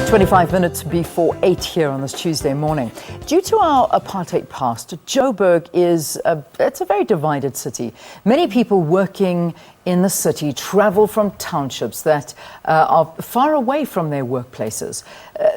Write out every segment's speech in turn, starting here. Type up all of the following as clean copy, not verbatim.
25 minutes before 8 here on this Tuesday morning. Due to our apartheid past, Joburg is it's a very divided city. Many people working in the city travel from townships that are far away from their workplaces.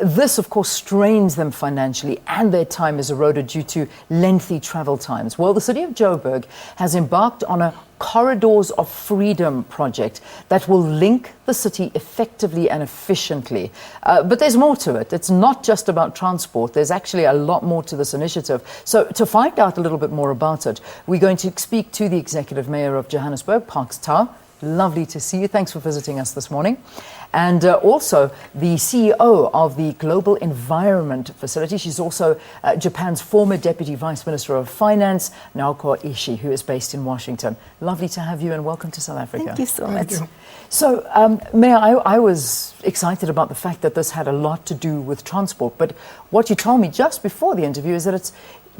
This, of course, strains them financially, and their time is eroded due to lengthy travel times. Well, the City of Joburg has embarked on a Corridors of Freedom project that will link the city effectively and efficiently. But there's more to it. It's not just about transport. There's actually a lot more to this initiative. So to find out a little bit more about it, we're going to speak to the Executive Mayor of Johannesburg, Parks Tau. Lovely to see you. Thanks for visiting us this morning. And also the CEO of the Global Environment Facility. She's also Japan's former Deputy Vice Minister of Finance, Naoko Ishii, who is based in Washington. Lovely to have you and welcome to South Africa. Thank you so much. So, Mayor, I was excited about the fact that this had a lot to do with transport. But what you told me just before the interview is that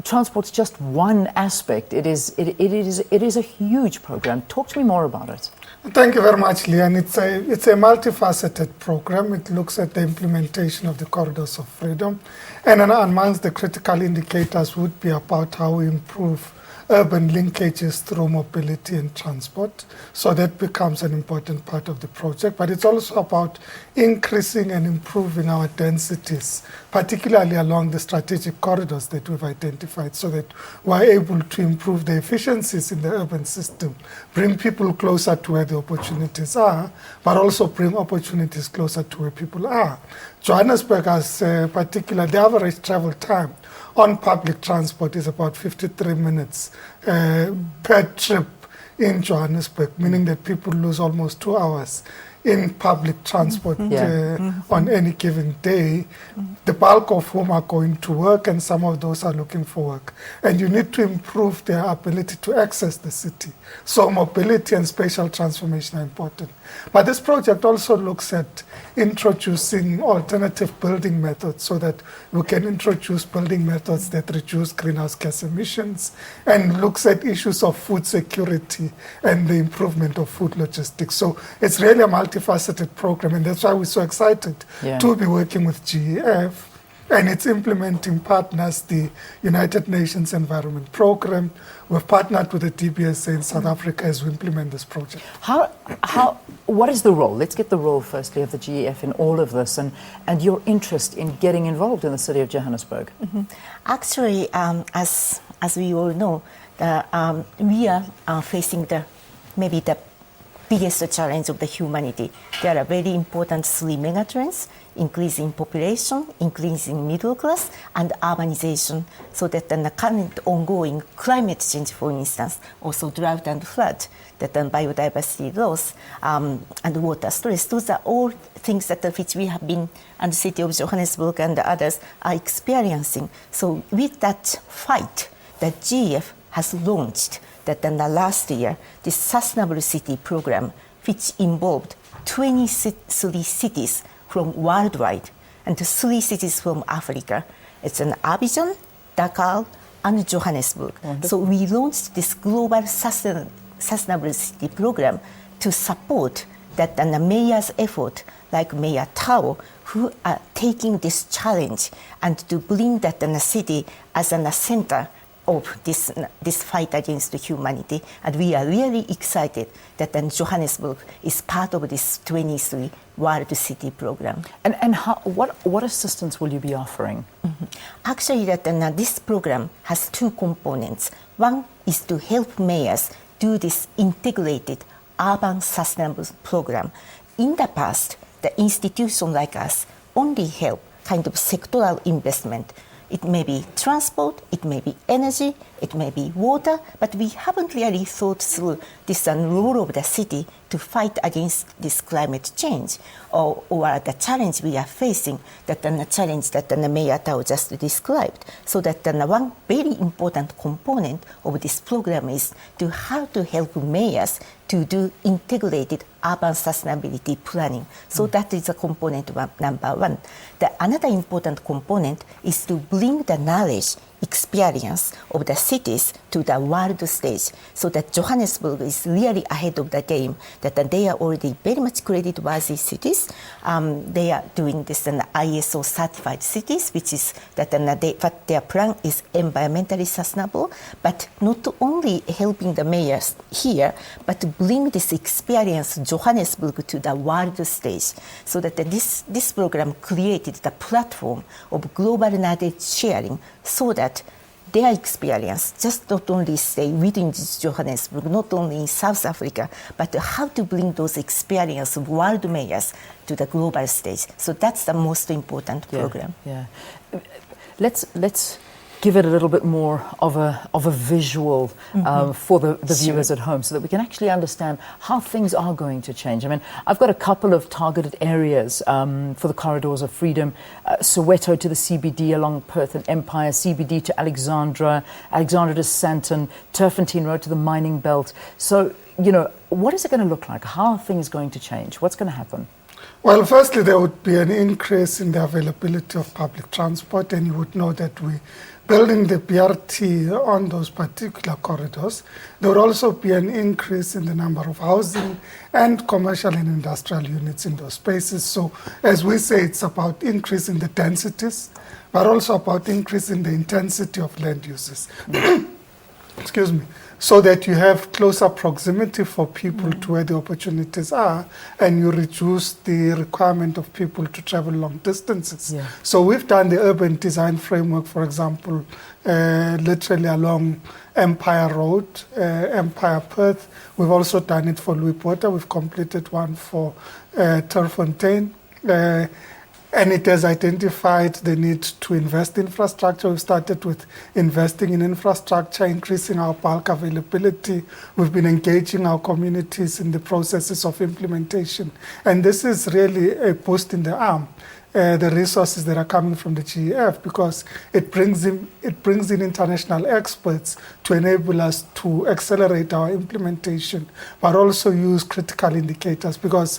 transport's just one aspect. It is a huge program. Talk to me more about it. Thank you very much, Leanne. It's a multifaceted program. It looks at the implementation of the Corridors of Freedom, and amongst the critical indicators would be about how we improve urban linkages through mobility and transport. So that becomes an important part of the project. But it's also about increasing and improving our densities, particularly along the strategic corridors that we've identified, so that we're able to improve the efficiencies in the urban system, bring people closer to where the opportunities are, but also bring opportunities closer to where people are. Johannesburg has particularly the average travel time on public transport is about 53 minutes per trip in Johannesburg, meaning that people lose almost 2 hours in public transport on any given day, the bulk of whom are going to work and some of those are looking for work. And you need to improve their ability to access the city. So mobility and spatial transformation are important. But this project also looks at introducing alternative building methods so that we can introduce building methods that reduce greenhouse gas emissions, and looks at issues of food security and the improvement of food logistics. So it's really a multifaceted program, and that's why we're so excited to be working with GEF and its implementing partners, the United Nations Environment Programme. We've partnered with the DBSA in South Africa as we implement this project. What is the role? Let's get the role firstly of the GEF in all of this, and your interest in getting involved in the City of Johannesburg. Actually, as we all know, we are facing maybe the biggest challenge of the humanity. There are very important 3 megatrends: increasing population, increasing middle class, and urbanization. So that the current ongoing climate change, for instance, also drought and flood, that biodiversity loss, and water stress, those are all things that which we have been, and the City of Johannesburg and others are experiencing. So with that fight, the GEF has launched that in the last year, this Sustainable City program, which involved 23 cities from worldwide and 3 cities from Africa. It's in Abidjan, Dakar, and Johannesburg. Wonderful. So we launched this global Sustainable City program to support that and the mayor's effort, like Mayor Tau, who are taking this challenge and to bring that in the city as a center of this fight against humanity. And we are really excited that Johannesburg is part of this 23 World City program. And what assistance will you be offering? Actually, this program has 2 components. One is to help mayors do this integrated urban sustainable program. In the past, the institution like us only help kind of sectoral investment. It may be transport, it may be energy, it may be water, but we haven't really thought through this role of the city to fight against this climate change or the challenge we are facing, that the challenge that the Mayor Tau just described. So that one very important component of this program is how to help mayors to do integrated urban sustainability planning. So that is a component number 1. The another important component is to bring the knowledge experience of the cities to the world stage, so that Johannesburg is really ahead of the game, that they are already very much credit-worthy cities. They are doing this in ISO certified cities, which is that what their plan is environmentally sustainable, but not only helping the mayors here, but to bring this experience Johannesburg to the world stage, so that this program created the platform of global knowledge sharing, so that their experience just not only stay within Johannesburg, not only in South Africa, but how to bring those experience of world mayors to the global stage. So that's the most important program. Yeah. Let's give it a little bit more of a visual for the viewers at home, so that we can actually understand how things are going to change. I mean, I've got a couple of targeted areas for the corridors of freedom: Soweto to the CBD along Perth and Empire, CBD to Alexandra, Alexandra to Sandton, Turfentine Road to the mining belt. So, what is it going to look like? How are things going to change? What's going to happen? Well, firstly, there would be an increase in the availability of public transport, and you would know that we building the BRT on those particular corridors. There would also be an increase in the number of housing and commercial and industrial units in those spaces. So, as we say, it's about increasing the densities, but also about increasing the intensity of land uses. Excuse me. So that you have closer proximity for people to where the opportunities are, and you reduce the requirement of people to travel long distances. Yeah. So we've done the urban design framework, for example, literally along Empire Road, Empire Perth. We've also done it for Louis Porter. We've completed one for Turffontein. And it has identified the need to invest in infrastructure. We've started with investing in infrastructure, increasing our bulk availability. We've been engaging our communities in the processes of implementation. And this is really a boost in the arm, the resources that are coming from the GEF, because it brings in international experts to enable us to accelerate our implementation, but also use critical indicators, because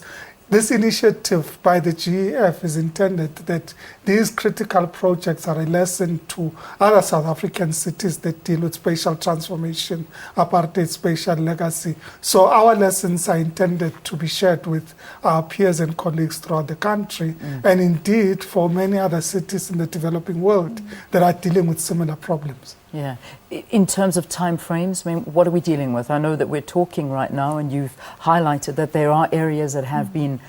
this initiative by the GEF is intended that these critical projects are a lesson to other South African cities that deal with spatial transformation, apartheid, spatial legacy. So our lessons are intended to be shared with our peers and colleagues throughout the country, and indeed for many other cities in the developing world that are dealing with similar problems. Yeah. In terms of time frames, I mean, what are we dealing with? I know that we're talking right now, and you've highlighted that there are areas that have been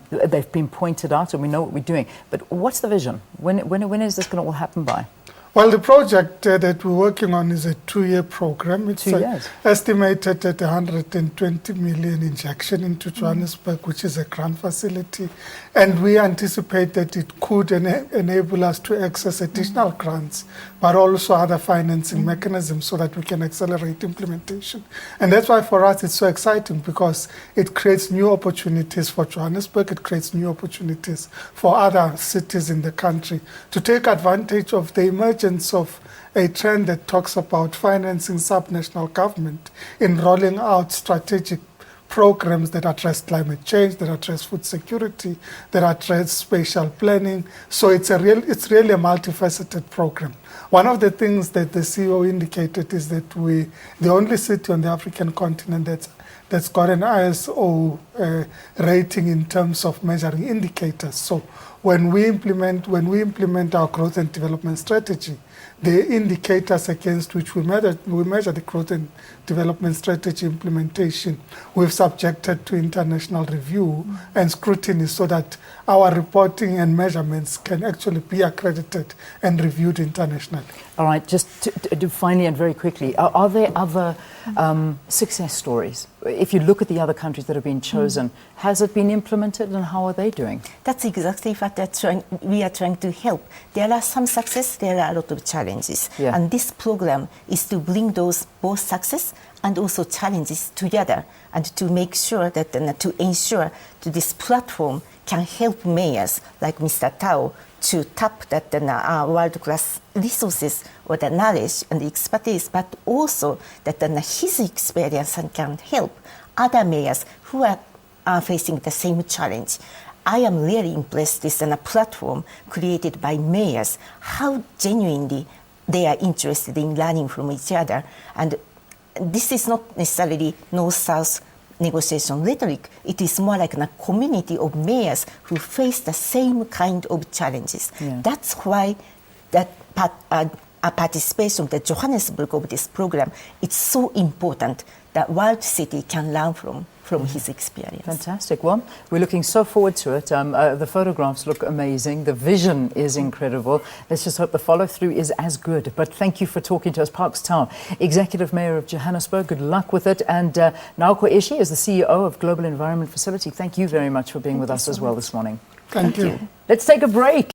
they've been pointed out, and we know what we're doing. But what's the vision? When is this going to all happen by? Well, the project that we're working on is a 2-year program. It's 2 years. Estimated at 120 million injection into Johannesburg, which is a grant facility. And we anticipate that it could enable us to access additional grants, but also other financing mechanisms, so that we can accelerate implementation. And that's why for us it's so exciting, because it creates new opportunities for Johannesburg, it creates new opportunities for other cities in the country to take advantage of the emergence of a trend that talks about financing subnational government in rolling out strategic programs that address climate change, that address food security, that address spatial planning. So it's really a multifaceted program. One of the things that the CEO indicated is that the only city on the African continent that's got an ISO rating in terms of measuring indicators. So when we implement our growth and development strategy, the indicators against which we measure the growth and development strategy implementation, we've subjected to international review and scrutiny, so that our reporting and measurements can actually be accredited and reviewed internationally. All right, just to finally and very quickly, are there other success stories? If you look at the other countries that have been chosen, has it been implemented, and how are they doing? That's exactly what we are trying to help. There are some success, there are a lot of challenges. Yeah. And this program is to bring those both success and also challenges together, and to make sure that, to ensure that this platform can help mayors like Mr. Tao to tap that world-class resources or the knowledge and the expertise, but also that his experience can help other mayors who are facing the same challenge. I am really impressed with a platform created by mayors, how genuinely they are interested in learning from each other. And this is not necessarily North-South negotiation rhetoric. It is more like a community of mayors who face the same kind of challenges. Yeah. That's why that participation of the Johannesburg of this program, it's so important that World City can learn from his experience. Fantastic. Well, we're looking so forward to it. The photographs look amazing. The vision is incredible. Let's just hope the follow-through is as good. But thank you for talking to us. Parks Tau, Executive Mayor of Johannesburg. Good luck with it. And Naoko Ishii is the CEO of Global Environment Facility. Thank you very much for being with us as well this morning. Thank you. Let's take a break.